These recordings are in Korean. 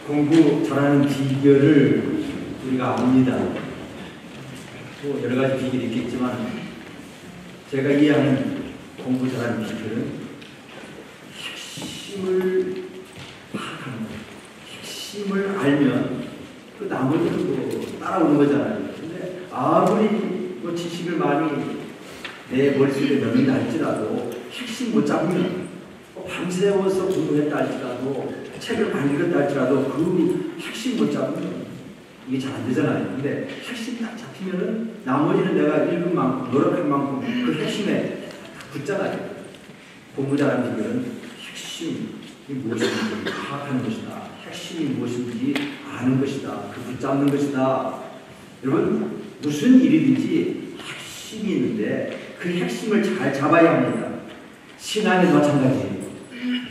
공부 잘하는 비결을 우리가 압니다. 뭐 여러 가지 비결이 있겠지만 제가 이해하는 공부 잘하는 비결은 핵심을 파악하는 거예요. 핵심을 알면 그 나머지는 뭐 따라오는 거잖아요. 근데 아무리 뭐 지식을 많이 내 머릿속에 넣는다 할지라도 핵심 못 잡으면 밤새워서 공부했다 할지라도 책을 많이 읽었다 할지라도 그 핵심 못 잡으면 이게 잘 안 되잖아요. 근데 핵심 딱 잡히면은 나머지는 내가 읽은 만큼 노력한 만큼 그 핵심에 붙잖아요. 공부 잘하는 비결은 핵심이 무엇인지 파악하는 것이다. 핵심이 무엇인지 아는 것이다. 그 붙잡는 것이다. 여러분 무슨 일이든지 핵심이 있는데 그 핵심을 잘 잡아야 합니다. 신앙에도 마찬가지예요.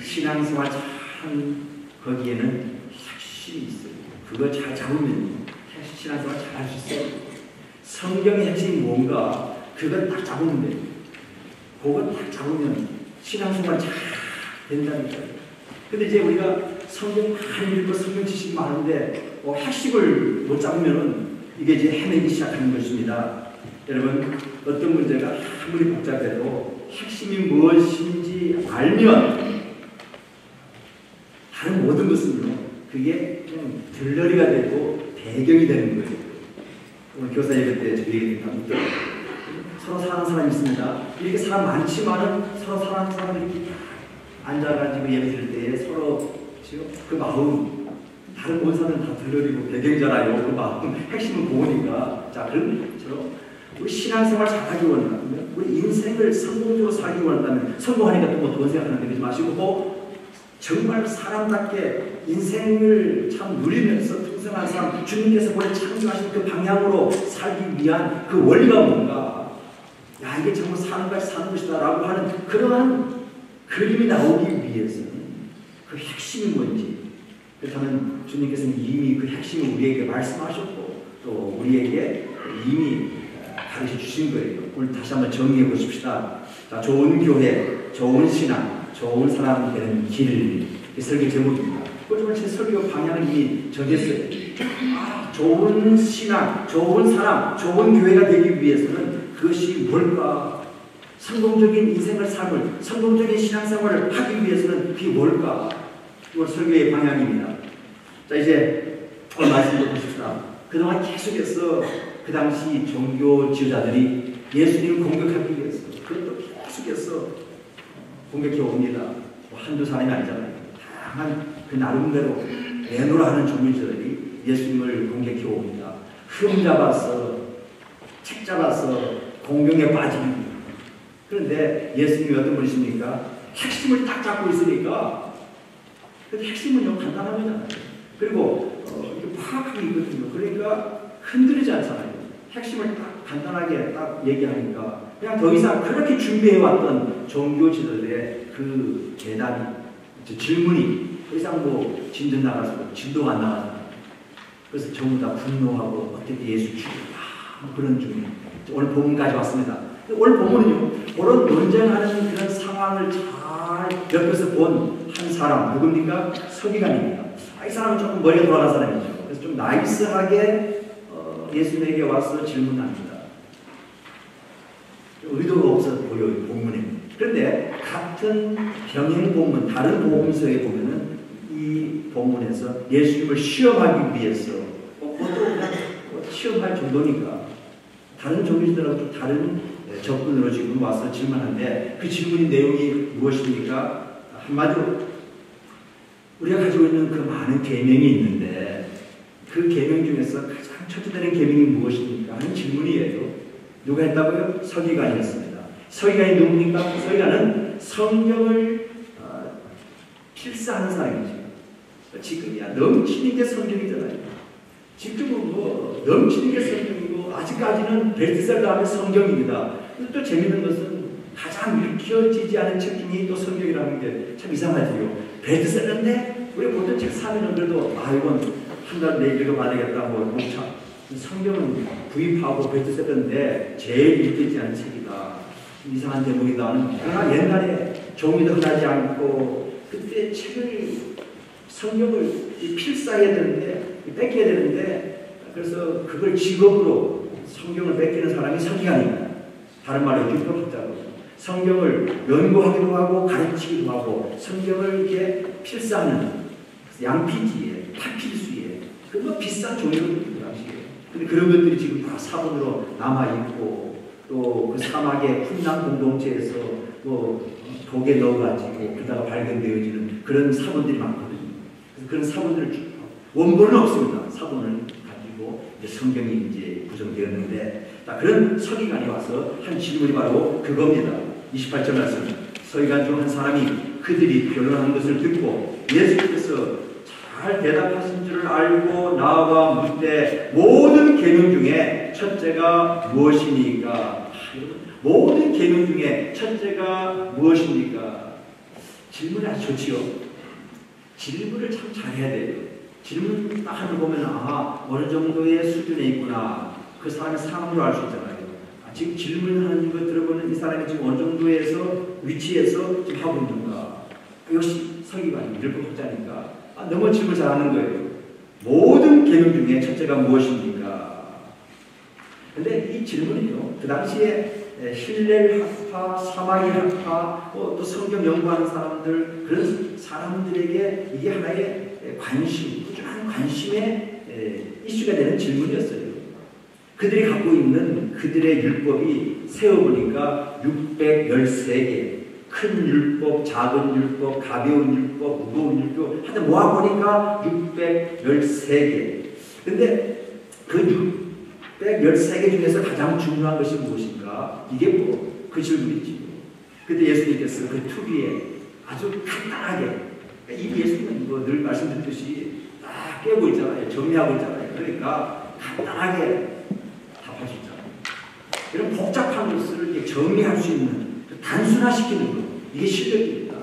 신앙생활 참 거기에는 핵심이 있어요. 그거 잘 잡으면 신앙생활 잘 할 수 있어요. 성경의 핵심이 뭔가 그걸 딱 잡으면 돼요. 그거 딱 잡으면 신앙생활 잘 된다는 거예요. 근데 이제 우리가 성경 많이 읽고 성경 지식이 많은데 핵심을 못 잡으면은 이게 이제 헤매기 시작하는 것입니다. 여러분 어떤 문제가 아무리 복잡해도 핵심이 무엇인지 알면 다른 모든 것은요 그게 그냥 들러리가 되고 배경이 되는 거예요. 오늘 교사 얘기 때 저희 얘기했는데 서로 사랑하는 사람이 있습니다. 이렇게 사람 많지만은 서로 사랑하는 사람들이 앉아가지고 예배 드릴 때에 서로 그 마음 다른 모든 사람은 다 들러리고 배경이잖아요. 그 마음 핵심은 그거니까. 자 그럼 우리 신앙생활 잘하기 원한다면 우리 인생을 성공적으로 살기 원한다면 성공하니까 또 뭐 돈 생각하는데 그러지 마시고 정말 사람답게 인생을 참 누리면서 풍성한 사람 주님께서 본래 창조하신 그 방향으로 살기 위한 그 원리가 뭔가 야 이게 정말 사는 것이 사는 것이다 라고 하는 그러한 그림이 나오기 위해서는 그 핵심이 뭔지 그렇다면 주님께서는 이미 그 핵심을 우리에게 말씀하셨고 또 우리에게 이미 가르쳐 주신 거예요. 오늘 다시 한번 정리해 보십시다. 자, 좋은 교회, 좋은 신앙, 좋은 사람 되는 길. 설교 제목입니다. 그렇지만 제 설교 방향은 이미 정했어요. 좋은 신앙, 좋은 사람, 좋은 교회가 되기 위해서는 그것이 뭘까? 성공적인 인생을 삶을, 성공적인 신앙생활을 하기 위해서는 그게 뭘까? 이건 설교의 방향입니다. 자, 이제 오늘 말씀을 보십시다. 그동안 계속해서 그 당시 종교 지도자들이 예수님을 공격하기 위해서 그것도 계속해서 공격해 옵니다. 한두 사람이 아니잖아요. 다양한 그 나름대로 내노라 하는 종교지도자들이 예수님을 공격해 옵니다. 흠 잡아서 책 잡아서 공경에 빠집니다. 그런데 예수님이 어떤 분이십니까? 핵심을 딱 잡고 있으니까 근데 핵심은요 간단합니다. 그리고 파악하기 있거든요. 그러니까 흔들리지 않잖아요. 핵심을 딱 간단하게 딱 얘기하니까 그냥 더 이상 그렇게 준비해왔던 종교 지도자들의 그 대답이 질문이 더 이상 뭐 진전 나갈 수 없고 진도가 안 나가잖아요. 그래서 전부 다 분노하고 어떻게 예수 죽일까 그런 중에 오늘 본문까지 왔습니다. 오늘 본문은요 그런 논쟁하는 그런 상황을 잘 옆에서 본 한 사람 누굽니까? 서기관입니다. 이 사람은 조금 머리가 돌아간 사람이죠. 그래서 좀 나이스하게 예수님에게 와서 질문합니다. 의도가 없어 보여요, 본문에. 그런데 같은 병행 본문, 다른 복음서에 보면은 이 본문에서 예수님을 시험하기 위해서 그것도 그냥 시험할 정도니까 다른 종교들하고 좀 다른 접근으로 지금 와서 질문하는데 그 질문의 내용이 무엇입니까? 한마디로 우리가 가지고 있는 그 많은 계명이 있는데 그 계명 중에서 가장 첫째 되는 계명이 무엇입니까? 하는 질문이에요. 누가 했다고요? 서기관이었습니다. 서기관이 누굽니까? 서기관은 성경을 필사하는 사람이죠. 지금이야 넘치는 게 성경이잖아요. 지금은 뭐 넘치는 게 성경이고 아직까지는 베스트셀러하면 성경입니다. 또 재밌는 것은 가장 읽혀지지 않은 책 중에 또 성경이라는 게 참 이상하지요. 베스트셀러인데 우리 보통 책 사면은 그래도 이건 한 달 내에 읽어봐야 되겠다 뭐 목차. 성경은 구입하고 베스트셀러인데 제일 읽히지 않은 책이다. 이상한 제목이다. 그러나 옛날에 종이도 흔하지 않고 그때 책을 성경을 필사해야 되는데, 뺏겨야 되는데, 그래서 그걸 직업으로 성경을 뺏기는 사람이 서기관입니다. 다른 말로 율법학자로. 성경을 연구하기도 하고 가르치기도 하고 성경을 이렇게 필사하는 양피지에, 파필수에 그거 비싼 종이거든요. 그 당시에. 근데 그런 것들이 지금 다 사본으로 남아있고 또 그 사막의 훈남 공동체에서 뭐 독에 넣어가지고 그러다가 발견되어지는 그런 사본들이 많거든요. 그래서 그런 사본들을 원본은 없습니다. 사본을 가지고 이제 성경이 이제 구성되었는데 그런 서기관이 와서 한 질문이 바로 그겁니다. 28절 말씀. 서기관 중 한 사람이 그들이 변론하는 것을 듣고 예수께서 잘 대답하신 줄을 알고 나와 묻되 모든 계명 중에 첫째가 무엇이니까? 모든 계명 중에 첫째가 무엇입니까? 질문이 아주 좋지요. 질문을 참 잘해야 돼요. 질문 딱 하는 거 보면 어느 정도의 수준에 있구나. 그 사람의 상황으로 알 수 있잖아요. 지금 질문하는 것 들어보면 이 사람이 지금 어느 정도에서 위치에서 지금 하고 있는가. 역시 서기관이 율법학자니까 너무 질문 잘하는 거예요. 모든 계명 중에 첫째가 무엇입니까? 근데 이 질문은요, 그 당시에 힐렐 학파, 사마일 학파, 또 성경 연구하는 사람들, 그런 사람들에게 이게 하나의 관심, 꾸준한 관심의 이슈가 되는 질문이었어요. 그들이 갖고 있는 그들의 율법이 세어보니까 613개, 큰 율법, 작은 율법, 가벼운 율법, 무거운 율법, 하여튼 모아보니까 613개. 근데 그 613개 중에서 가장 중요한 것이 무엇인가? 이게 뭐, 그 질문이지. 그때 예수님께서 그 투비에 아주 간단하게, 이 예수님은 뭐 늘 말씀드렸듯이 딱 깨고 있잖아요. 정리하고 있잖아요. 그러니까 간단하게 답할 수 있잖아요. 이런 복잡한 것을 정리할 수 있는, 단순화시키는 것, 이게 실력입니다.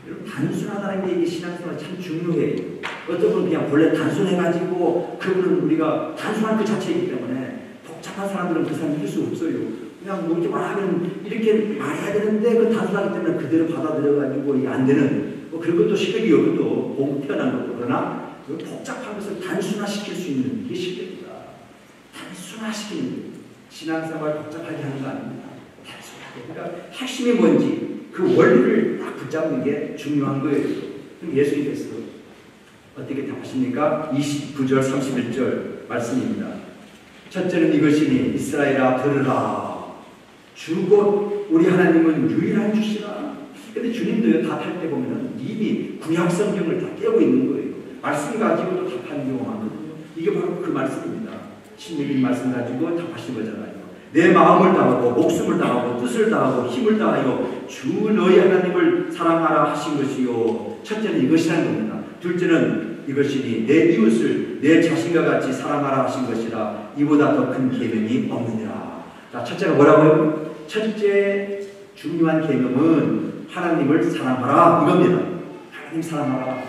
여러분, 단순하다는 게 이게 신앙생활 참 중요해요. 어떤 분은 그냥 원래 단순해가지고 그분은 우리가 단순한 그 자체이기 때문에 복잡한 사람들은 그 사람 이길 수 없어요. 그냥 뭐 이렇게 말하면 이렇게 말해야 되는데 그 단순하기 때문에 그대로 받아들여가지고 이게 안 되는 뭐 그런 것도 실력이 여기도 공 태어난 것도 그러나 복잡한 것을 단순화시킬 수 있는 이게 실력입니다. 단순화시키는 것. 신앙생활 복잡하게 하는 거 아닙니다. 그러니까 핵심이 뭔지 그 원리를 딱 붙잡는 게 중요한 거예요. 그럼 예수님께서 어떻게 답하십니까? 29절 31절 말씀입니다. 첫째는 이것이니 이스라엘아 들으라. 주곧 우리 하나님은 유일한 주시라. 근데 주님도요 답할 때 보면 이미 구약 성경을 다 깨고 있는 거예요. 말씀 가지고도 답하는 경우가 많거든요. 이게 바로 그 말씀입니다. 신명기 말씀 가지고 답하신 거잖아요. 내 마음을 다하고 목숨을 다하고 뜻을 다하고 힘을 다하여 주 너희 하나님을 사랑하라 하신 것이요. 첫째는 이것이라는 겁니다. 둘째는 이것이니 내 이웃을 내 자신과 같이 사랑하라 하신 것이라. 이보다 더 큰 계명이 없느니라. 자, 첫째가 뭐라고요? 첫째 중요한 계명은 하나님을 사랑하라 이겁니다. 하나님 사랑하라.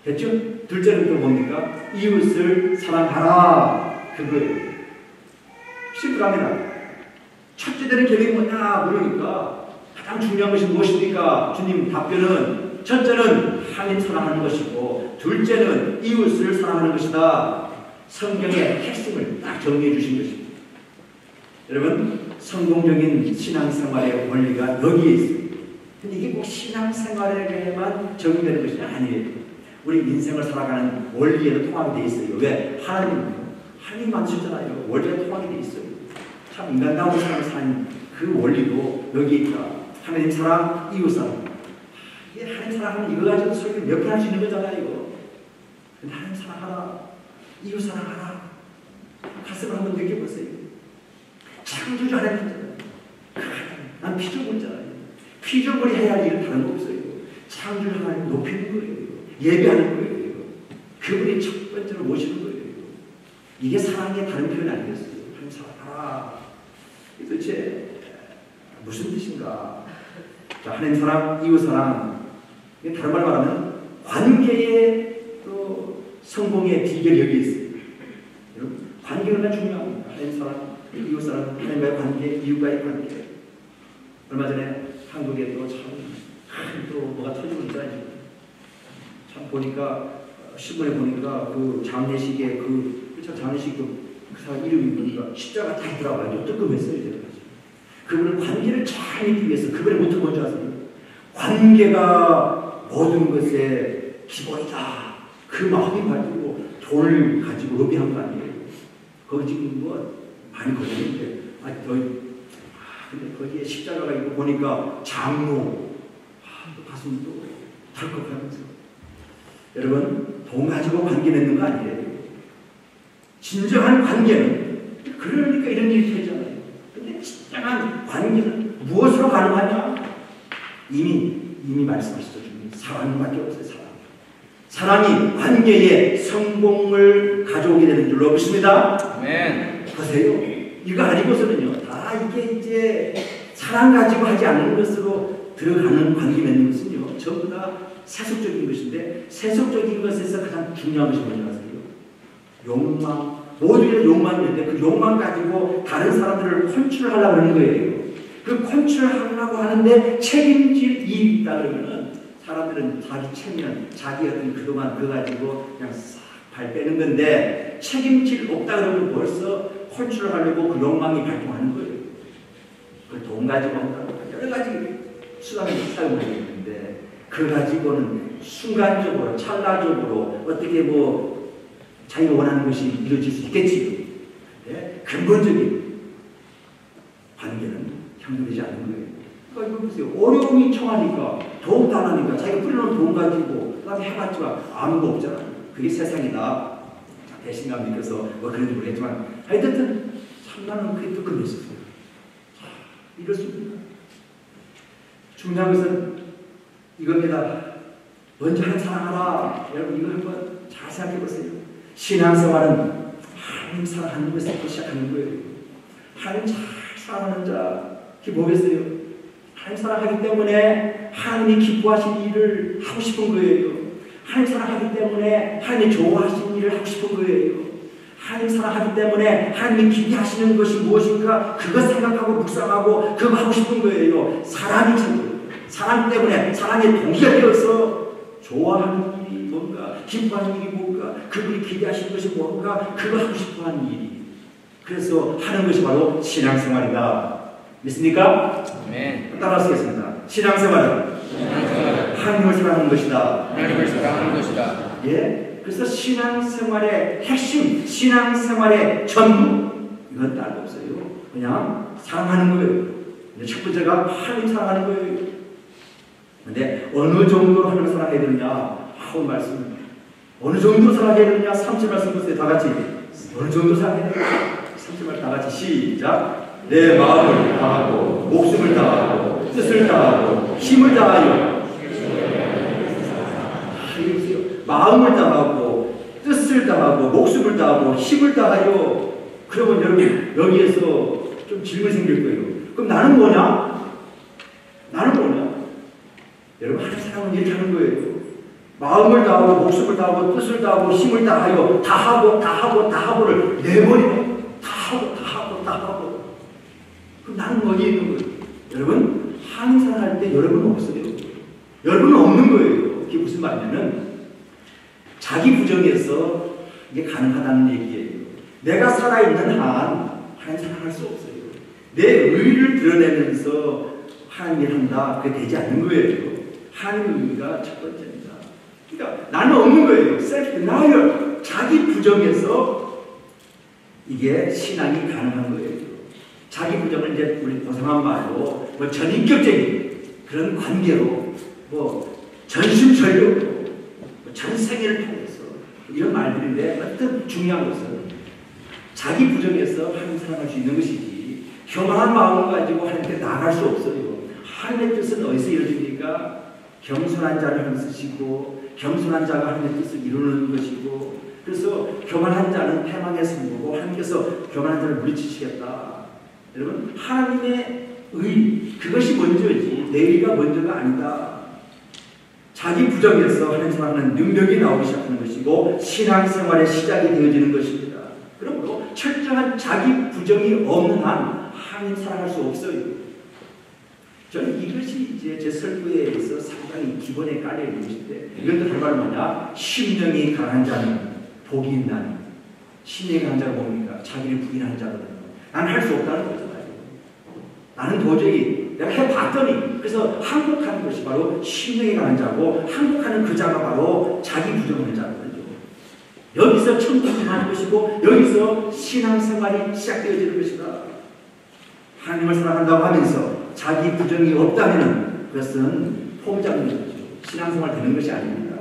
됐죠? 둘째는 또 뭡니까? 이웃을 사랑하라 그거예요. 심플합니다. 첫째 되는 계명이 뭐냐 물으니까 가장 중요한 것이 무엇입니까? 주님 답변은 첫째는 하나님 사랑하는 것이고 둘째는 이웃을 사랑하는 것이다. 성경의 핵심을 딱 정리해 주신 것입니다. 여러분 성공적인 신앙생활의 원리가 여기에 있습니다. 근데 이게 꼭 신앙생활에게만 적용되는 것이 아니에요. 우리 인생을 살아가는 원리에도 통합이 되어 있어요. 왜? 하나님 만드셨잖아요. 원리가 통합이 되어 있어요. 참 인간다운 삶을 사는 그 원리도 여기 있다. 하나님 사랑, 이웃 사랑. 이게 하나님 사랑하면 이거 가지고 설교 몇 번 할 수 있는 거잖아요. 이거. 근데 하나님 사랑하라, 이웃 사랑하라. 가슴을 한번 느껴보세요. 창조주 하나님이잖아요. 난 피조물이잖아요. 피조물이 해야 할 일은 다른 거 없어요. 창조주 하나님 높이는 거예요. 예배하는 거예요. 그분이 첫 번째로 모시는 거예요. 이게 사랑의 다른 표현 아니겠어요? 하나님 사랑하라. 도대체 무슨 뜻인가? 자, 하나님 사랑, 이웃 사랑. 다른 말로 말하면 관계의 또 성공의 비결이 여기 있어요. 여러분, 관계가 얼마나 중요합니다. 하나님 사랑, 이웃 사랑, 하나님과의 관계, 이웃과의 관계. 얼마 전에 한국에 또 참 또 뭐가 터지고 있잖아요. 참 보니까 신문에 보니까 그 장례식에 장례식 그 사람 이름이 보니까 십자가 다 있더라고요. 뜨끔했어요. 그분은 관계를 잘 맺기 위해서 그분의 모토 뭔지 아세요? 관계가 모든 것의 기본이다. 그 마음이 가지고 돈을 가지고 로비한 거 아니에요. 거기 지금 뭐 많이 걸렸는데 근데 거기에 십자가가 있고 보니까 장로 가슴도 덜컥하면서 여러분 돈 가지고 관계 맺는 거 아니에요. 진정한 관계는 그러니까 이런 일이 되잖아요. 근데 진정한 관계는 무엇으로 가능하냐? 이미 말씀하셨죠. 사랑밖에 없어요. 사랑이 관계의 성공을 가져오게 되는 줄로 믿습니다. 아멘. 보세요. 이거 아니고서는요. 다 이게 이제 사랑 가지고 하지 않는 것으로 들어가는 관계 맺는 것은요. 전부 다 세속적인 것인데 세속적인 것에서 가장 중요한 것이 뭔지 아세요? 욕망. 모두의 욕망이 있는데 그 욕망 가지고 다른 사람들을 컨트롤하려고 하는 거예요. 그 컨트롤하려고 하는데 책임질 일이 있다 그러면은 사람들은 자기 책임은 자기 어떤 그동안 그거 가지고 그냥 싹 발 빼는 건데 책임질 없다 그러면 벌써 컨트롤하려고 그 욕망이 발동하는 거예요. 그 돈 가지고 한다 여러 가지 수단을 사용하고 있는데 그 가지고는 순간적으로 찰나적으로 어떻게 뭐 자기가 원하는 것이 이루어질 수 있겠지. 근데 근본적인 관계는 형성되지 않는 거예요. 그러니까 이거 보세요. 어려움이 청하니까 돈 달라니까 자기가 뿌려놓은 돈 가지고 그다음에 해봤지만 아무도 없잖아. 그게 세상이다. 배신감 느껴서 뭐 그런지 모르겠지만 하여튼 참나는 그게 뜨끔했었어요. 이럴 수 있나? 중요한 것은 이겁니다. 먼저 한 사랑하라. 여러분 이거 한번 잘 생각해 보세요. 신앙생활은 하나님 사랑하는 것에서 시작하는 거예요. 하나님 잘 사랑하는 자 뭐겠어요? 하나님 사랑하기 때문에 하나님이 기뻐하신 일을 하고 싶은 거예요. 하나님 사랑하기 때문에 하나님이 좋아하시는 일을 하고 싶은 거예요. 하나님 사랑하기 때문에 하나님이 기대하시는 것이 무엇인가 그거 생각하고 묵상하고 그거 하고 싶은 거예요. 사랑이 참 사랑 때문에 사랑에 동기가 되어서 좋아하는 일이 뭔가 기뻐하는 일이 뭔가 그분이 기대하시는 것이 뭔가 그거 하고 싶어하는 일이 그래서 하는 것이 바로 신앙생활이다. 믿습니까? 아멘. 따라하시겠습니다. 신앙생활은 하나님을 사랑하는 것이다. 하나님을 사랑하는 것이다. 예, 그래서 신앙생활의 핵심, 신앙생활의 전부 이건 따로 없어요. 그냥 사랑하는 거예요. 첫 번째가 하나님 사랑하는 거예요. 근데 어느 정도로 하나님을 사랑해야 되느냐? 하고 말씀. 어느 정도로 사랑해야 되느냐? 3절 말씀 보세요. 다 같이. 어느 정도로 사랑해야 되느냐? 3절 말씀 다 같이 시작. 내 마음을 다하고 목숨을 다하고 뜻을 다하고 힘을 다하여 마음을 다하고 뜻을 다하고 목숨을 다하고 힘을 다하여 그러면 여러분 여기에서 좀 질문이 생길 거예요. 그럼 나는 뭐냐? 나는 뭐냐? 여러분 하나님 사랑은 이렇게 하는 거예요. 마음을 다하고 목숨을 다하고 뜻을 다하고 힘을 다하여 다하고를 내버리고 다하고 그럼 나는 어디에 있는 거예요? 여러분 하나님 사랑할 때 여러분은 없어요. 여러분은 없는 거예요. 그게 무슨 말이냐면 자기 부정에서 이게 가능하다는 얘기예요. 내가 살아있는 한 하나님 사랑할 수 없어요. 내 의를 드러내면서 하나님을 한다. 그게 되지 않는 거예요. 하나님의 의가 첫 번째입니다. 그러니까 나는 없는 거예요. self-denial. 자기 부정에서 이게 신앙이 가능한 거예요. 자기 부정을 이제 우리 고상한 말로 뭐 전인격적인 그런 관계로 뭐 전심전력으로 뭐 전생애를 통해서 이런 말들인데 어떤 중요한 것은 자기 부정에서 하나님 사랑할 수 있는 것이지 교만한 마음을 가지고 하나님께 나아갈 수 없어요. 하나님의 뜻은 어디서 이루어집니까? 겸손한 자를 하나님 쓰시고 겸손한 자가 하나님의 뜻을 이루는 것이고 그래서 교만한 자는 패망의 승부고 하나님께서 교만한 자를 물리치시겠다. 여러분 하나님의 의 그것이 먼저지 내 의가 먼저가 아니다. 자기 부정에서 하나님 사랑하는 능력이 나오기 시작하는 것이고 신앙생활의 시작이 되어지는 것입니다. 그러므로 철저한 자기 부정이 없는 한 하나님 사랑할 수 없어요. 저는 이것이 이제 제 설교에 있어 상당히 기본에 깔려 있는 것인데, 이것도 할 말은 뭐냐? 심령이 강한 자는 복이 있나니. 심령이 강한 자가 뭡니까? 자기를 부인하는 자거든요. 나는 할 수 없다는 거잖아요. 나는 도저히 내가 해봤더니, 그래서 항복하는 것이 바로 심령이 강한 자고, 항복하는 그 자가 바로 자기 부정하는 자거든요. 여기서 천국이 임하는 것이고, 여기서 신앙생활이 시작되어지는 것이다. 하나님을 사랑한다고 하면서 자기 부정이 없다면 그것은 포기하는 거죠. 신앙생활 되는 것이 아닙니다.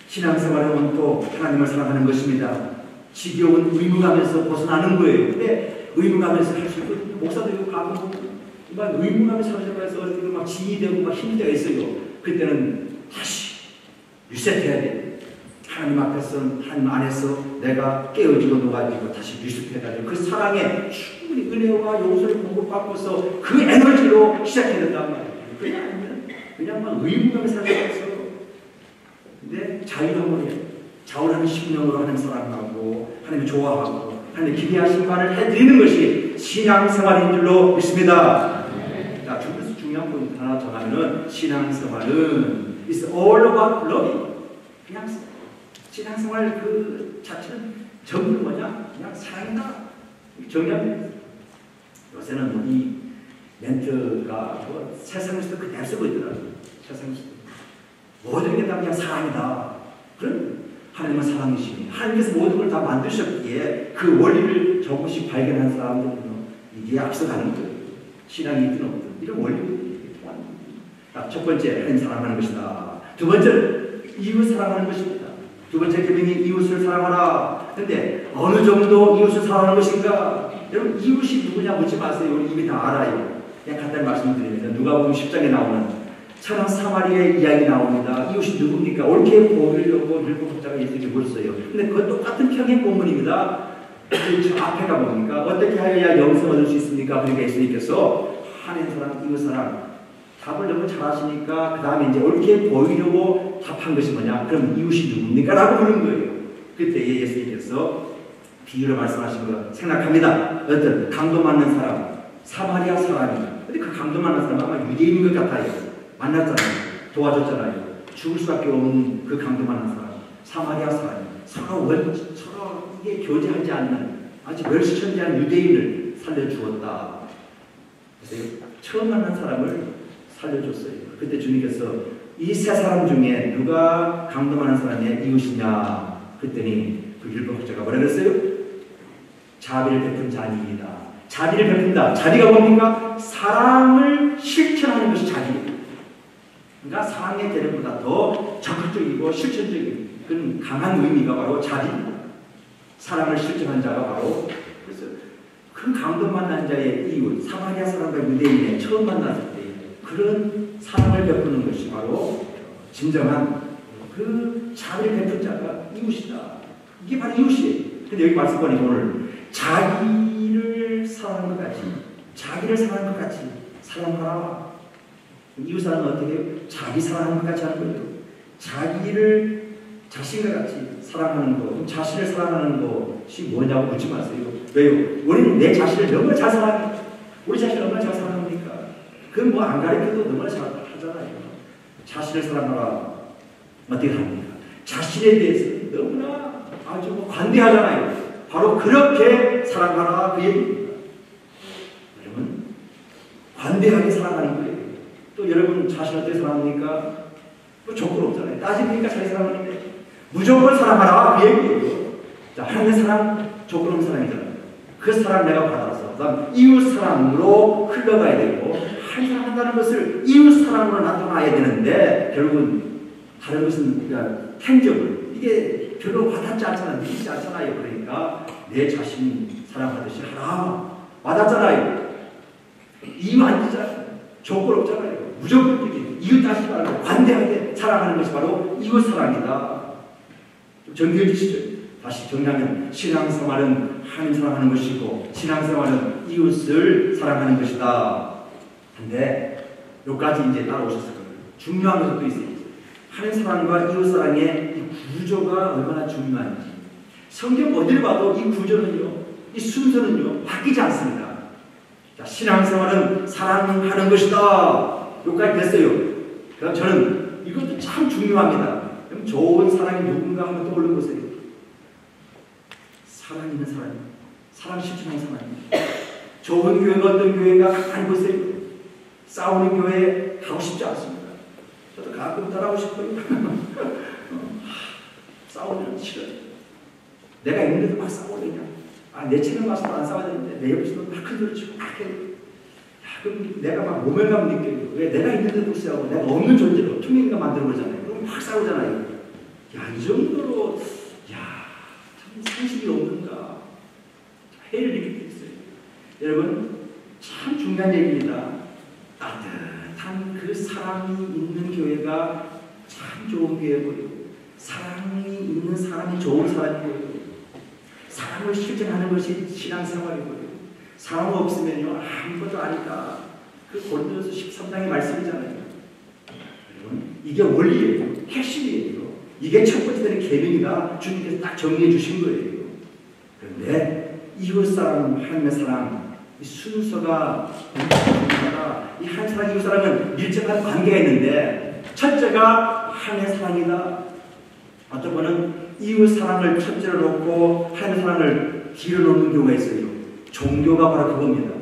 신앙생활은 온통 하나님을 사랑하는 것입니다. 지겨운 의무감에서 벗어나는 거예요. 근데 의무감에서 할 수 있고, 목사도 이거 가고 막 의무감에서 살아서 막 진이 되고 막 힘이 되어 있어요. 그때는 다시 리셋해야 돼. 하나님 앞에서, 하나님 안에서 내가 깨어지고 녹아지고 다시 리셋해가지고 그 사랑에 충분히 은혜와 용서를 공급받고서 그 에너지로 시작해야 된단 말이에요. 그냥 아니면 그냥 막 의무감에 살아가서. 근데 자유로운 자원하는 심령으로 하나님 사랑하고 하나님 좋아하고 하나님 기대하신 바를 해드리는 것이 신앙생활인 줄로 믿습니다. 자, 중요한 포인트 하나 정하면은 신앙생활은 It's all about loving. 그냥 신앙생활 그 자체는 전부 뭐냐? 그냥 사랑이다. 정리하면 요새는 이 멘트가 뭐 세상에서도 그대로 쓰고 있더라고요. 세상에서도 모든 게 다 그냥 사랑이다. 그런 하나님은 사랑이시니 하나님께서 모든 걸 다 만드셨기에 그 원리를 조금씩 발견한 사람들은 이게 앞서가는 거예요. 신앙이 있든 없든 이런 원리를 첫 번째 하나님 사랑하는 것이다. 두 번째는 이웃 사랑하는 것입니다. 두 번째 계명이 이웃을 사랑하라. 근데 어느 정도 이웃을 사랑하는 것인가? 여러분 이웃이 누구냐 묻지 마세요. 우리 이미 다 알아요. 그냥 간단히 말씀드립니다. 누가복음 10장에 나오는 천한 사마리아의 이야기 나옵니다. 이웃이 누굽니까? 옳게 보이려고 율법학자가 예수님께 물었어요. 근데 그건 똑같은 평행 본문입니다. 저 앞에 가보니까 어떻게 하여야 영생 얻을 수 있습니까? 그러니까 예수님께서 하나님 사랑, 이웃 사랑 답을 너무 잘하시니까 그 다음에 이제 옳게 보이려고 답한 것이 뭐냐? 그럼 이웃이 누굽니까? 라고 물은 거예요. 그때 예수님께서 비유를 말씀하신 거 생각합니다. 어떤 강도 맞는 사람, 사마리아 사람이다. 근데 그 강도 맞는 사람은 아마 유대인인 것 같아요. 만났잖아요. 도와줬잖아요. 죽을 수밖에 없는 그 강도 만난 사람, 사마리아 사람, 서로 이게 교제하지 않는 아주 멸시천지한 유대인을 살려주었다. 그래서 처음 만난 사람을 살려줬어요. 그때 주님께서 이 세 사람 중에 누가 강도 많은 사람의 이웃이냐? 그랬더니 그 율법학자가 뭐라 그랬어요? 자비를 베푼 자니이다. 자비를 베푼다. 자비가 뭡니까? 사랑을 실천하는 것이 자비입니다. 그러니까 사랑의 대례보다 더 적극적이고 실천적인 그런 강한 의미가 바로 자비입니다. 사랑을 실천한 자가 바로 그래서 그 강도 만난 자의 이웃, 사마리아 사람과 유대인의 처음 만났을 때 그런 사랑을 베푸는 것이 바로 진정한 그 자비를 베푼 자가 이웃이다. 이게 바로 이웃이에요. 근데 여기 말씀 보니까 오늘 자기를 사랑하는 것 같이, 자기를 사랑하는 것 같이 사랑하라. 이웃 사랑은 어떻게 해요? 자기 사랑하는 것 같이 하는 거예요. 자기를 자신과 같이 사랑하는 거, 자신을 사랑하는 것이 뭐냐고 묻지 마세요. 왜요? 우리는 내 자신을 너무 잘 사랑해. 우리 자신을 얼마나 잘 사랑합니까? 그건 뭐 안 가르쳐도 너무나 잘 하잖아요. 자신을 사랑하라. 어떻게 합니까? 자신에 대해서 너무나 아주 관대하잖아요. 바로 그렇게 사랑하라 그 얘기입니다. 여러분, 관대하게 사랑하는 거예요. 또 여러분 자신을 어떻게 사랑합니까? 뭐 조건 없잖아요. 따지니까 자기 사랑하는데 무조건 사랑하라 그 얘기예요. 자, 하나님의 사랑 조건 없는 사랑이잖아요. 그 사랑 내가 받아서 그다음 이웃 사랑으로 흘러가야 되고 하나님 사랑한다는 것을 이웃 사랑으로 나타나야 되는데 결국은 다른 것은 그러니까 텐저블 이게 별로 와닿지 않잖아요. 믿지 않잖아요. 그러니까 내 자신 사랑하듯이 하라. 와닿잖아요. 이유 안 되잖아요. 조건 없잖아요. 무조건적인 이웃 따지지 말고 관대하게 사랑하는 것이 바로 이웃 사랑이다. 좀 정리해 주시죠. 다시 정리하면 신앙생활은 하나님 사랑하는 것이고 신앙생활은 이웃을 사랑하는 것이다. 근데 여기까지 이제 따라오셨을 거예요. 중요한 것도 있어요. 하나님 사랑과 이웃 사랑의 이 구조가 얼마나 중요한지. 성경 어디를 봐도 이 구조는요, 이 순서는요 바뀌지 않습니다. 자, 신앙생활은 사랑하는 것이다. 여기까지 됐어요. 그럼 저는 이것도 참 중요합니다. 좋은 사랑이 누군가 한번 떠올려 보세요. 사랑 있는 사람, 사랑 실천하는 사람. 좋은 교회가 어떤 교회가 가만히 보세요. 싸우는 교회에 가고 싶지 않습니다. 저도 가끔 따라가고 싶어요. 싸우면 싫어요. 내가 있는데도 막 싸우고 그냥. 내 책임 가서도 안 싸워야 되는데 내 옆에서도 막 흔들치고 막 해요. 그럼 내가 막 모멸감 느껴요. 왜 내가 있는데도 싸우고 내가 없는 존재로 투명인가 만들어 보잖아요. 그럼 막 싸우잖아요. 이 정도로 참 상식이 없는가 해를 느끼게 됐어요. 여러분 참 중요한 얘기입니다. 따뜻한 그 사랑이 있는 교회가 참 좋은 교회고요. 사랑이 있는 사람이 좋은 사람이고요. 사랑을 실천하는 것이 신앙생활이고요. 사랑 없으면요 아무것도 아니다. 그 고린도서 13장의 말씀이잖아요. 여러분 이게 원리예요. 핵심이에요. 이게 첫 번째 되는 계명이다. 주님께서 딱 정리해 주신 거예요. 그런데 이웃사랑, 하나님의 사랑, 이 순서가 이 한 사랑, 이웃 사랑은 밀접한 관계가 있는데 첫째가 하나님의 사랑이다. 어떤 분은 이웃 사랑을 첫째로 놓고 하나님의 사랑을 뒤로 놓는 경우가 있어요. 종교가 바로 그겁니다.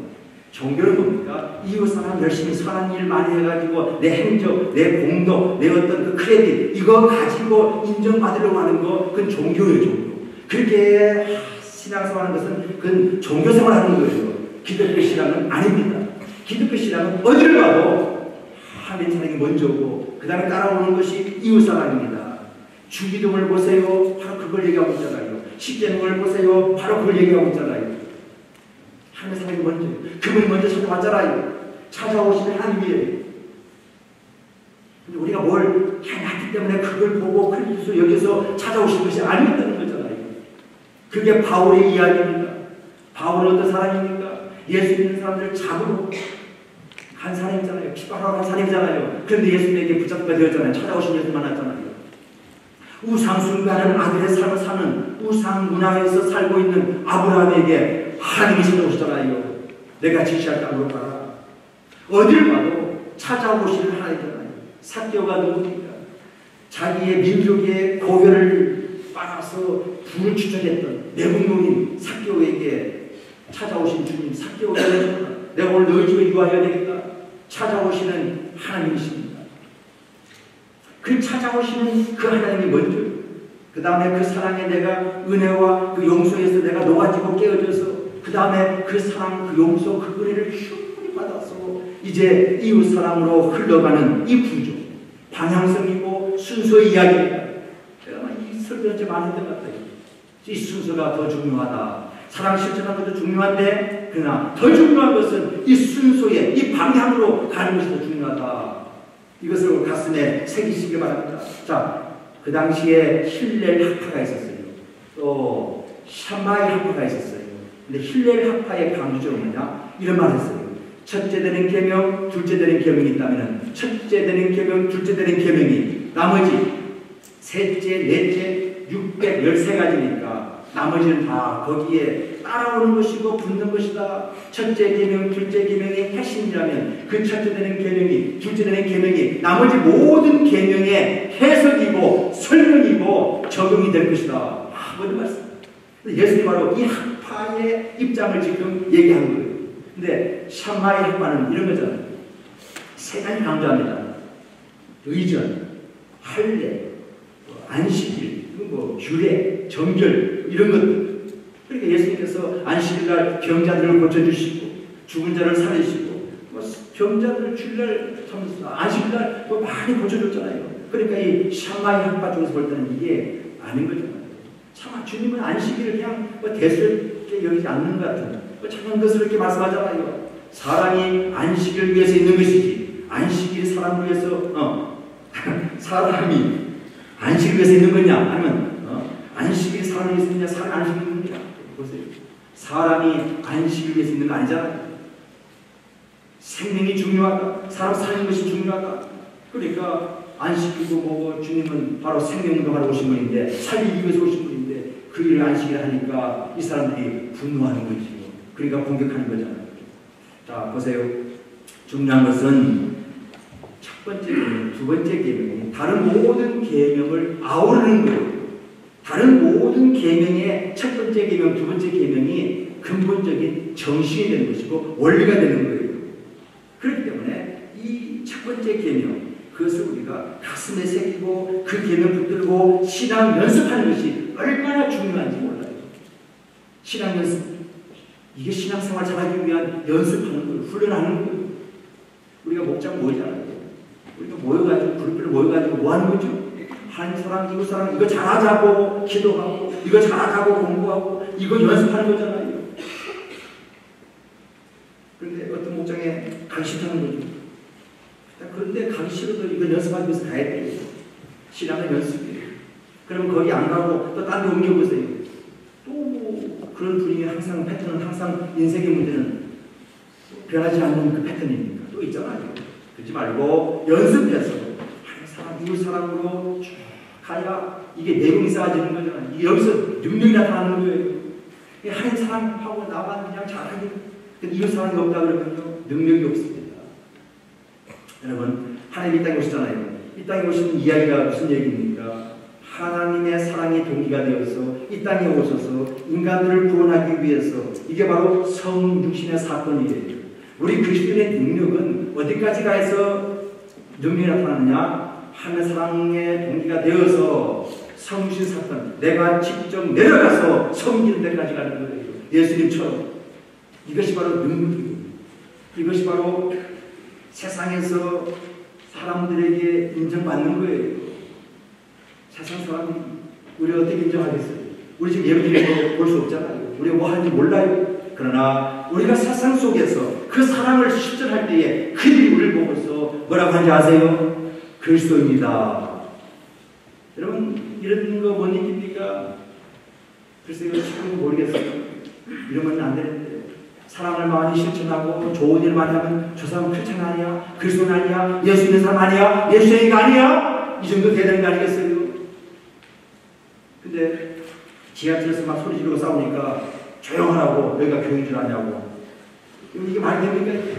종교는 뭡니까? 이웃 사람 열심히 선한 일 많이 해가지고 내 행적, 내 공덕, 내 어떤 그 크레딧 이거 가지고 인정받으려고 하는 거 그건 종교예요. 종교. 그렇게 신앙생활하는 것은 그건 종교생활하는 거예요. 기독교 신앙은 아닙니다. 기독교 신앙은 어디를 가도 하나님 사랑이 먼저고 그 다음에 따라오는 것이 이웃 사랑입니다. 주기도문을 보세요. 바로 그걸 얘기하고 있잖아요. 십계명을 보세요. 바로 그걸 얘기하고 있잖아요. 하나님의 사랑이 먼저예요. 그분이 먼저 찾아왔잖아요. 찾아오시는 하나님이에요. 근데 우리가 뭘 해놨기 때문에 그걸 보고 그리스도 여기서 찾아오신 것이 아니었다는 거잖아요. 그게 바울의 이야기입니다. 바울은 어떤 사람입니까? 예수 믿는 사람들을 잡으러 한 사람이잖아요. 피바라고 한 사람이잖아요. 그런데 예수님에게 붙잡게 되었잖아요. 찾아오신 예수 만났잖아요. 우상 숭배하는 아들의 삶을 사는 우상 문화에서 살고 있는 아브라함에게 하나님이 찾아오시잖아요. 내가 지시할 땅으로 가라. 어딜 가도 찾아오시는 하나님이잖아요. 삭개오가 누굽니까? 자기의 민족의 고혈을 빨아서 불을 추적했던 내국노인 삭개오에게 찾아오신 주님, 삭개오가 내가 오늘 너희 집에 유하여야 되겠다. 찾아오시는 하나님이십니다. 그 찾아오시는 그 하나님이 먼저요. 그 다음에 그 사랑에 내가 은혜와 그 용서에서 내가 녹아지고 깨어져서 그 다음에 그 사랑, 그 용서, 그 은혜를 충분히 받아서 이제 이웃 사랑으로 흘러가는 이 구조, 방향성이고 순서의 이야기입니다. 제가 이 설교를 좀 많이 했던 것 같아요. 이 순서가 더 중요하다. 사랑 실천하는 것도 중요한데 그러나 더 중요한 것은 이 순서에 이 방향으로 가는 것이 더 중요하다. 이것을 가슴에 새기시기 바랍니다. 자, 그 당시에 힐렐 학파가 있었어요. 또 샴마이 학파가 있었어요. 근데 힐렐 학파의 강조점은 뭐냐? 이런 말을 했어요. 첫째 되는 계명, 둘째 되는 계명이 있다면 첫째 되는 계명, 둘째 되는 계명이 나머지 셋째, 넷째, 613가지니까 나머지는 다 거기에 따라오는 것이고 붙는 것이다. 첫째 계명, 둘째 계명이 핵심이라면 그 첫째 되는 계명이, 둘째 되는 계명이 나머지 모든 계명의 해석이고 설명이고 적용이 될 것이다. 뭔 말씀? 예수님이 바로 이 학파의 입장을 지금 얘기한 거예요. 근데 샴마이 학파는 이런 거잖아요. 세 가지 강조합니다. 의전, 할례, 안식일, 규례, 정결 이런 것들. 그러니까 예수님께서 안식일날 병자들을 고쳐주시고 죽은 자를 살리시고 병자들 주일날 안식일날 많이 고쳐줬잖아요. 그러니까 이 샴마이 학파 쪽에서 볼 때는 이게 아닌 거잖아요. 참 주님은 안식일을 그냥 대수롭게 여기지 않는 것 같은 작은 것을 이렇게 말씀하잖아요. 사람이 안식일을 위해서 있는 것이지 안식일이 사람을 위해서 사람이 안식을 위해서 있는 거냐 아니면 안식일이 사람을 위해서 있느냐 사람이 안식을 위해서 있느냐 보세요. 사람이 안식을 위해서 있는 거 아니잖아요. 생명이 중요하다. 사람 사는 것이 중요하다. 그러니까 안식이고 뭐고 주님은 바로 생명운동하러 오신 분인데 살리기 위해서 오신 분인데 그 일을 안식을 하니까 이 사람들이 분노하는 거지요. 그러니까 공격하는 거잖아요. 자, 보세요. 중요한 것은 첫 번째 계명, 두 번째 계명이 다른 모든 계명을 아우르는 거예요. 다른 모든 계명의 첫 번째 계명, 두 번째 계명이 근본적인 정신이 되는 것이고 원리가 되는 거예요. 그렇기 때문에 이 첫 번째 계명, 그것을 우리가 가슴에 새기고 그 계명 붙들고 신앙 연습하는 것이 얼마나 중요한지 몰라요. 신앙 연습, 이게 신앙생활 잘하기 위한 연습하는 거예요. 훈련하는 거예요. 우리가 목장 모이잖아요. 우리가 모여가지고 그룹을 모여가지고 뭐 하는 거죠? 한 사람, 이거 사람, 이거 잘하자고 기도하고, 이거 잘하자고 공부하고, 이거 연습하는 거잖아요. 그런데 어떤 목장에 가기 싫다는 거죠. 그런데 가기 싫어도 이거 연습하기 위해서 가야 돼요. 신앙은 연습이에요. 그러면 거기 안 가고 또 딴 데 옮겨보세요. 또 뭐 그런 분위기 항상 패턴은 항상 인생의 문제는 변하지 않는 그 패턴입니까? 또 있잖아요. 그러지 말고 연습해서 한 사람, 이웃 사람으로 쭉 가야 이게 내공이 쌓아지는 거잖아요. 이게 여기서 능력이 나타나는 거예요. 한 사람하고 나만 그냥 잘하기, 이웃 사람이 없다 그러면요, 능력이 없습니다. 여러분, 하나님 이 땅에 오시잖아요. 이 땅에 오시는 이야기가 무슨 얘기입니까? 하나님의 사랑이 동기가 되어서 이 땅에 오셔서 인간들을 구원하기 위해서, 이게 바로 성육신의 사건이에요. 우리 그리스도인의 능력은 어디까지 가서 능력이 나타나느냐? 하나님의 사랑의 동기가 되어서 성육신 사건, 내가 직접 내려가서 섬기는 데까지 가는 거예요. 예수님처럼. 이것이 바로 능력이에요. 이것이 바로 세상에서 사람들에게 인정받는 거예요. 세상 사람이 우리 어떻게 인정하겠어요? 우리 지금 예배드리는 거 볼 수 없잖아요. 우리가 뭐 하는지 몰라요. 그러나 우리가 세상 속에서 그 사랑을 실천할 때에 그들이 우리를 보고서 뭐라고 하는지 아세요? 그리스도입니다. 여러분, 이런 거 못 느낍니까? 글쎄요, 지금 모르겠어요. 이러면 안 되는데. 사랑을 많이 실천하고 좋은 일 많이 하면 저 사람은 크리스찬 아니야? 그리스도는 아니야? 예수 있는 사람 아니야? 예수의가 아니야? 이 정도 돼야 되는 거 아니겠어요? 근데 지하철에서 막 소리 지르고 싸우니까 조용하라고, 여기가 교회인 줄 아냐고. 이게 말이 됩니까?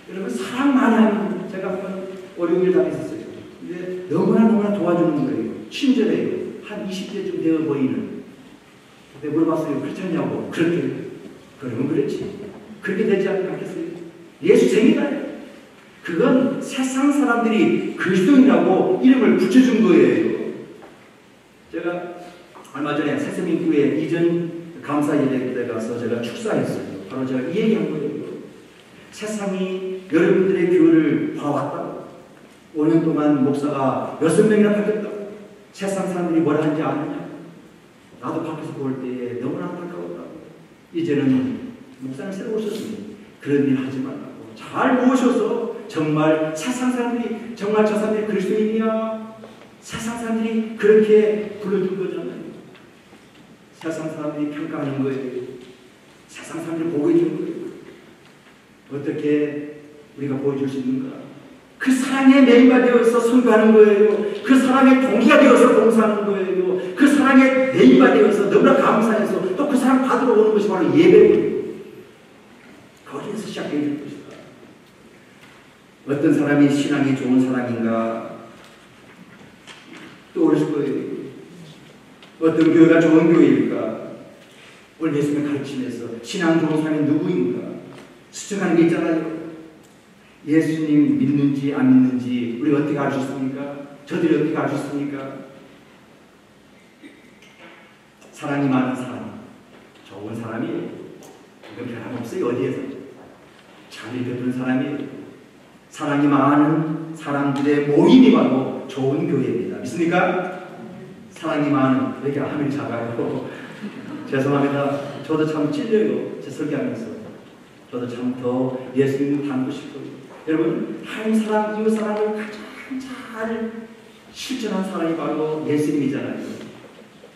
여러분, 사랑 많이 하면, 제가 한번 어려운 일 당했었어요. 근데 너무나 도와주는 거예요. 친절해요. 한 20대쯤 되어 보이는. 근데 물어봤어요. 그렇잖냐고. 그렇게. 그러면 그렇지. 그렇게 되지 않겠어요? 예수쟁이다. 그건 세상 사람들이 그리스도인이라고 이름을 붙여준 거예요. 제가 얼마 전에 새세민교회 이전 감사 예배 때 가서 제가 축사했어요. 바로 제가 이 얘기한 거예요. 세상이 여러분들의 교회를 봐왔다고. 5년 동안 목사가 6명이나 바뀌었다고. 세상 사람들이 뭐라 하는지 아느냐. 나도 밖에서 볼 때에 너무나 안타까웠다고. 이제는 목사님 새로 오셨으니 그런 일 하지 말라고. 잘 모셔서 정말 세상 사람들이 정말 저 사람들이 그리스도인이야? 세상 사람들이 그렇게 불러준 거잖아요. 세상 사람들이 평가하는 거예요. 세상 사람들이 보고 있는 거예요. 어떻게 우리가 보여줄 수 있는가? 그 사랑의 메인가 되어서 선교하는 거예요. 그 사랑의 동기가 되어서 봉사하는 거예요. 그 사랑의 메인가 되어서 너무나 감사해서 또 그 사랑 받으러 오는 것이 바로 예배예요. 거기에서 시작되어 있는 것이다. 어떤 사람이 신앙이 좋은 사람인가 떠오르실 거예요. 어떤 교회가 좋은 교회일까? 오늘 예수님의 가르침에서 신앙 좋은 사람이 누구인가? 수정하는 게 있잖아요. 예수님 믿는지 안 믿는지 우리가 어떻게 알 수 있습니까? 저들이 어떻게 알 수 있습니까? 사랑이 많은 사람, 좋은 사람이에요. 이건 변함없어요. 어디에서 자비 베푸는 사람이에요. 사랑이 많은 사람들의 모임이 바로 좋은 교회입니다. 믿습니까? 사랑이 많은, 여기 하늘이 작아요. 죄송합니다. 저도 참 찔려요. 제 설교하면서. 저도 참 더 예수님을 닮고 싶어요. 여러분, 하나님 사랑, 이웃 사랑을 가장 잘 실천한 사람이 바로 예수님이잖아요.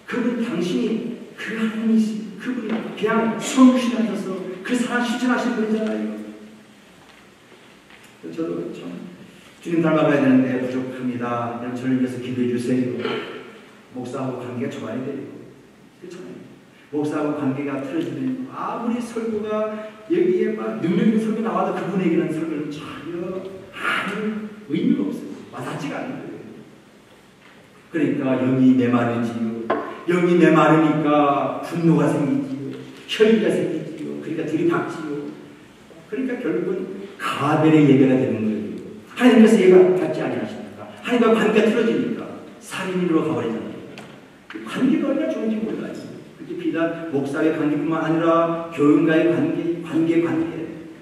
그분, 당신이 그 하나님이시, 그분이 그냥 성육신하셔서 그 사랑 실천하신 분이잖아요. 저도 참 주님 닮아가야 되는데 부족합니다. 여러분, 저를 위해서 기도해 주세요. 목사하고 관계가 좋아야 돼요. 그렇잖아요. 목사하고 관계가 틀어지면 아무리 설교가 여기에 막 능력 있는 설교 나와도 그분에게는 설교는 전혀 아무 의미가 없어요. 와닿지가 않는 거예요. 그러니까 영이 메마르지요. 영이 메마르니까 분노가 생기지요. 혈기가 생기지요. 그러니까 들이박지요. 그러니까 결국은 가벨의 예배가 되는 거예요. 하나님께서 예가 받지 아니하십니까? 하나님과 관계가 틀어지니까 살인으로 가버리잖아요. 관계가 얼마나 좋은지 몰라요. 그게 비단 목사의 관계뿐만 아니라 교인과의 관계.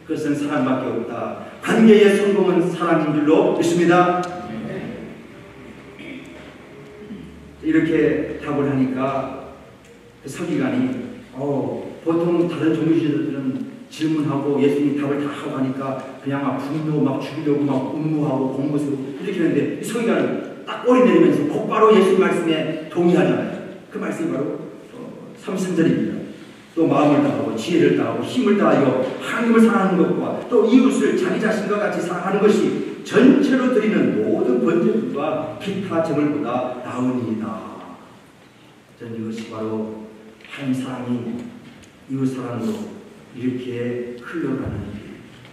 그것은 사랑밖에 없다. 관계의 성공은 사랑인 줄로 믿습니다. 이렇게 답을 하니까 그 서기관이 보통 다른 종교지도들은 질문하고 예수님 답을 다 하고 하니까 그냥 막 분노 막 죽이려고 막 음모하고 공모세고 이렇게 하는데 이 서기관은 딱 꼬리 내리면서 곧바로 예수님 말씀에 동의하잖아요. 그 말씀이 바로 33절입니다. 또 마음을 다하고 지혜를 다하고 힘을 다하여 하나님을 사랑하는 것과 또 이웃을 자기 자신과 같이 사랑하는 것이 전체로 드리는 모든 번제물과 기타 제물보다 나으니이다. 저는 이것이 바로 하나님 사랑이 이웃 사랑으로 이렇게 흘러가는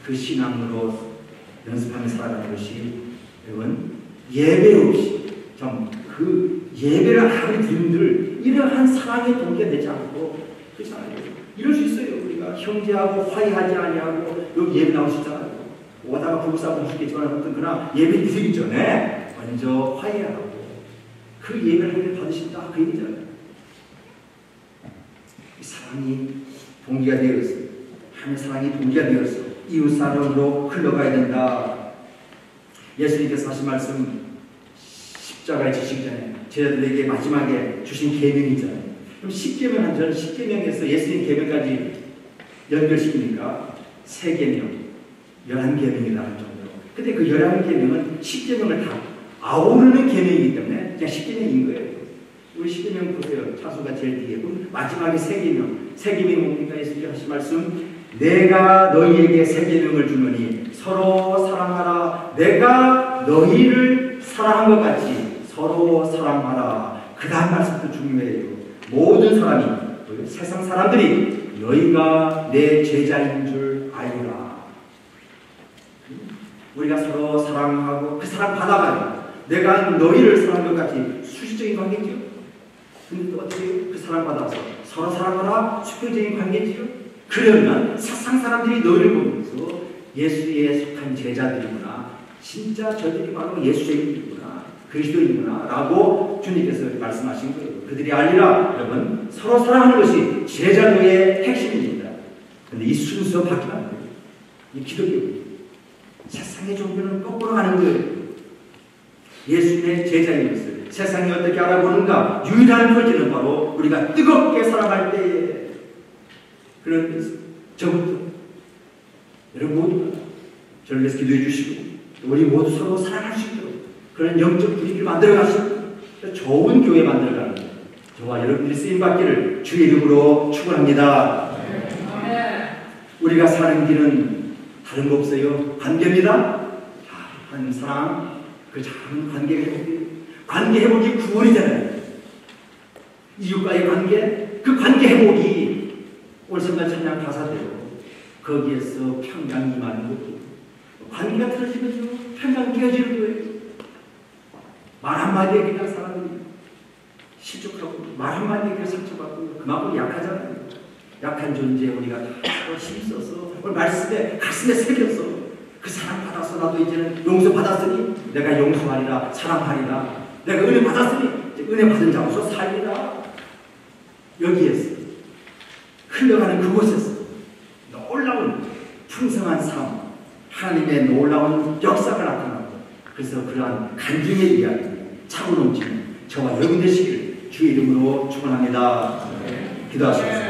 그 신앙으로 연습하며 살아가는 것이 여러분 예배 없이 좀 그 예배를 아무리 드림들 이러한 사랑의 동기가 되지 않고 그렇잖아요. 이럴 수 있어요. 우리가 형제하고 화해하지 아니하고 여기 예배 나오시잖아요. 오다가 부부싸움 하시겠지만 그러나 예배 드리기 전에 먼저 화해하고 그 예배를 하나님 받으신다 그 얘기잖아요. 이 사랑이 동기가 되었어요. 하나님의 사랑이 동기가 되었어. 이웃 사랑으로 흘러가야 된다. 예수님께서 하신 말씀 십자가에 지시기 전에 제자들에게 마지막에 주신 계명이 있잖아요. 그럼 10계명 한 전 10계명에서 예수님 계명까지 연결시키니까 3계명, 11계명이라 할 정도로. 근데 그 11계명은 10계명을 다 아우르는 계명이기 때문에 그냥 10계명인 거예요. 우리 10계명 보세요. 차수가 제일 뒤에. 그럼 마지막에 3계명. 3계명이 뭡니까? 예수님께서 하신 말씀. 내가 너희에게 3계명을 주노니 서로 사랑하라. 내가 너희를 사랑한 것 같이 서로 사랑하라. 그 다음 말씀도 중요해요. 모든 사람이 세상 사람들이 너희가 내 제자인 줄 알리라. 우리가 서로 사랑하고 그 사랑 받아가요. 내가 너희를 사랑한 것 같이 수시적인 관계지요. 근데 또 어떻게 그 사랑 받아서 서로 사랑하라 수평적인 관계지요. 그러면 세상 사람들이 너희를 보면서 예수에 속한 제자들이구나. 진짜 저들이 바로 예수님이구나. 그리스도인이구나 라고 주님께서 말씀하신 거예요. 그들이 알리라. 여러분 서로 사랑하는 것이 제자도의 핵심입니다. 그런데 이 순서 바뀌면 안 돼요. 이 기독교 세상의 종교는 거꾸로 가는 거예요. 예수님의 제자인 것을 세상이 어떻게 알아보는가 유일한 표지는 바로 우리가 뜨겁게 사랑할 때에 그런 데서 저부터 여러분 모두가 저를 위해서 기도해 주시고 우리 모두 서로 사랑할 수 있도록 그런 영적 분위기를 만들어 가시고 좋은 교회 만들어 가는 저와 여러분들이 쓰임받기를 주의 이름으로 축원합니다. 우리가 사는 길은 다른 거 없어요. 관계입니다. 한 사람 그 작은 관계 회복이 관계 회복이 구원이잖아요. 이웃과의 관계 그 관계 회복이 오늘 선반 찬양 가사대로 거기에서 평강이 임하는 거고 관계가 틀어지면서 평강 깨어지는 거예요. 말 한마디에 그냥 사람이 실족하고 말 한마디에 그냥 상처받고 그만큼 약하잖아요. 약한 존재 우리가 다 힘써서 오늘 말씀에 가슴에 새겨서 그 사랑 받아서 나도 이제는 용서 받았으니 내가 용서하리라 사랑하리라 내가 은혜 받았으니 은혜 받은 자로서 살리라. 여기에서 흘러가는 그곳에서 놀라운 풍성한 삶 하나님의 놀라운 역사가 나타나고 그래서 그러한 간증의 이야기 차고 넘치는 저와 여러분 되시기를 주의 이름으로 축원합니다. 기도하시겠습니다.